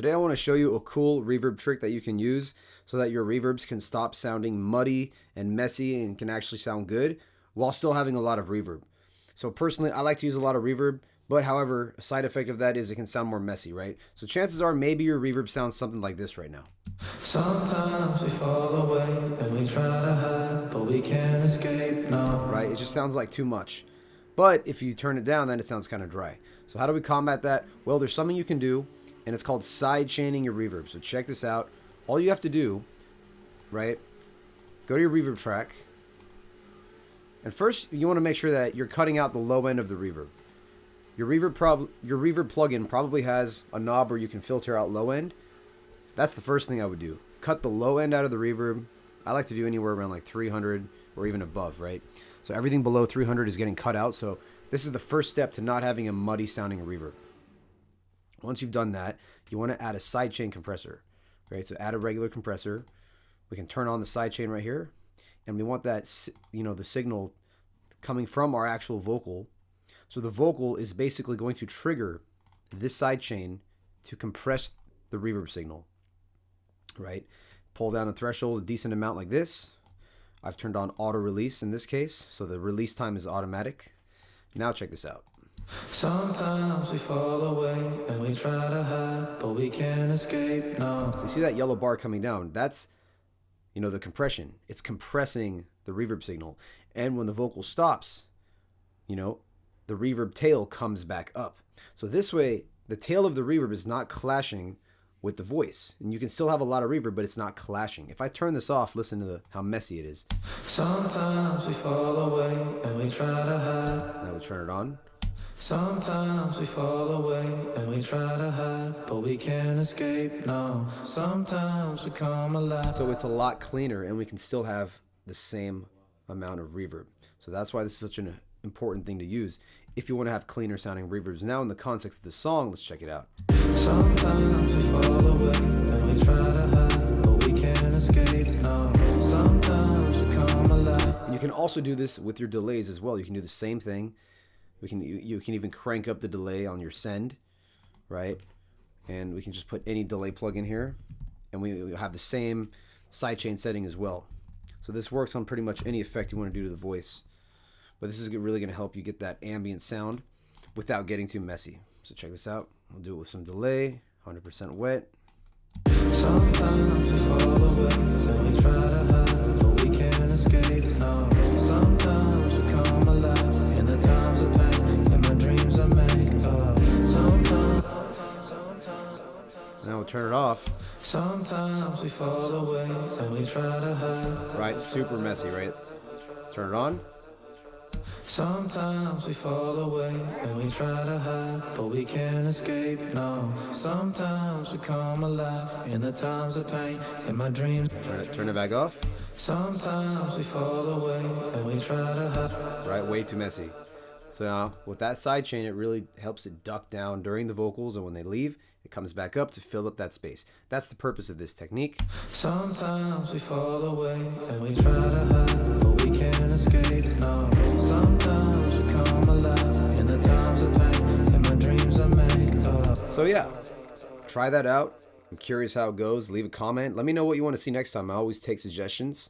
Today I want to show you a cool reverb trick that you can use so that your reverbs can stop sounding muddy and messy and can actually sound good while still having a lot of reverb. So personally, I like to use a lot of reverb, but however, a side effect of that is it can sound more messy, right? So chances are maybe your reverb sounds something like this right now. Sometimes we fall away and we try to hide, but we can't escape now. Right? It just sounds like too much. But if you turn it down, then it sounds kind of dry. So how do we combat that? Well, there's something you can do, and it's called sidechaining your reverb. So check this out. All you have to do, right, go to your reverb track, and first you want to make sure that you're cutting out the low end of the reverb. Your reverb plugin probably has a knob where you can filter out low end. That's the first thing I would do. Cut the low end out of the reverb. I like to do anywhere around like 300 or even above, right? So everything below 300 is getting cut out. So this is the first step to not having a muddy sounding reverb. Once you've done that, you want to add a sidechain compressor, right? So add a regular compressor. We can turn on the sidechain right here, and we want that, the signal coming from our actual vocal. So the vocal is basically going to trigger this sidechain to compress the reverb signal, right? Pull down the threshold a decent amount like this. I've turned on auto release in this case, so the release time is automatic. Now check this out. Sometimes we fall away and we try to hide, but we can't escape now. So you see that yellow bar coming down? That's, the compression. It's compressing the reverb signal. And when the vocal stops, the reverb tail comes back up. So this way, the tail of the reverb is not clashing with the voice, and you can still have a lot of reverb, but it's not clashing. If I turn this off, listen to how messy it is. Sometimes we fall away and we try to hide. Now we turn it on. Sometimes we fall away and we try to hide, but we can't escape now. Sometimes we come alive. So it's a lot cleaner, and we can still have the same amount of reverb. So that's why this is such an important thing to use if you want to have cleaner sounding reverbs. Now in the context of the song, let's check it out. Sometimes we fall away and we try to hide, but we can't escape now. Sometimes we come alive. And you can also do this with your delays as well. You can do the same thing. You can even crank up the delay on your send, right? And we can just put any delay plug in here, and we have the same sidechain setting as well. So this works on pretty much any effect you want to do to the voice. But this is really going to help you get that ambient sound without getting too messy. So check this out. We'll do it with some delay, 100% wet. Sometimes we fall away and we try to hide, but we can't escape now. Sometimes we come alive in the times of pain, and my dreams are made up. Now we'll turn it off. Sometimes we fall away and we try to hide. Right, super messy, right? Let's turn it on. Sometimes we fall away and we try to hide, but we can't escape now. Sometimes we come alive in the times of pain, in my dreams. Turn it back off. Sometimes we fall away and we try to hide. Right, way too messy. So now with that sidechain, it really helps it duck down during the vocals, and when they leave, it comes back up to fill up that space. That's the purpose of this technique. Sometimes we fall away and we try to hide, but we can't escape now. Sometimes we come alive in the times of pain, and my dreams are made up. So yeah, try that out. I'm curious how it goes. Leave a comment. Let me know what you want to see next time. I always take suggestions,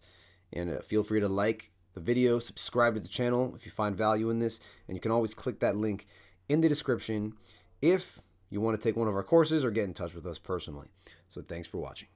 and feel free to like the video, subscribe to the channel if you find value in this, and you can always click that link in the description if you want to take one of our courses or get in touch with us personally. So thanks for watching.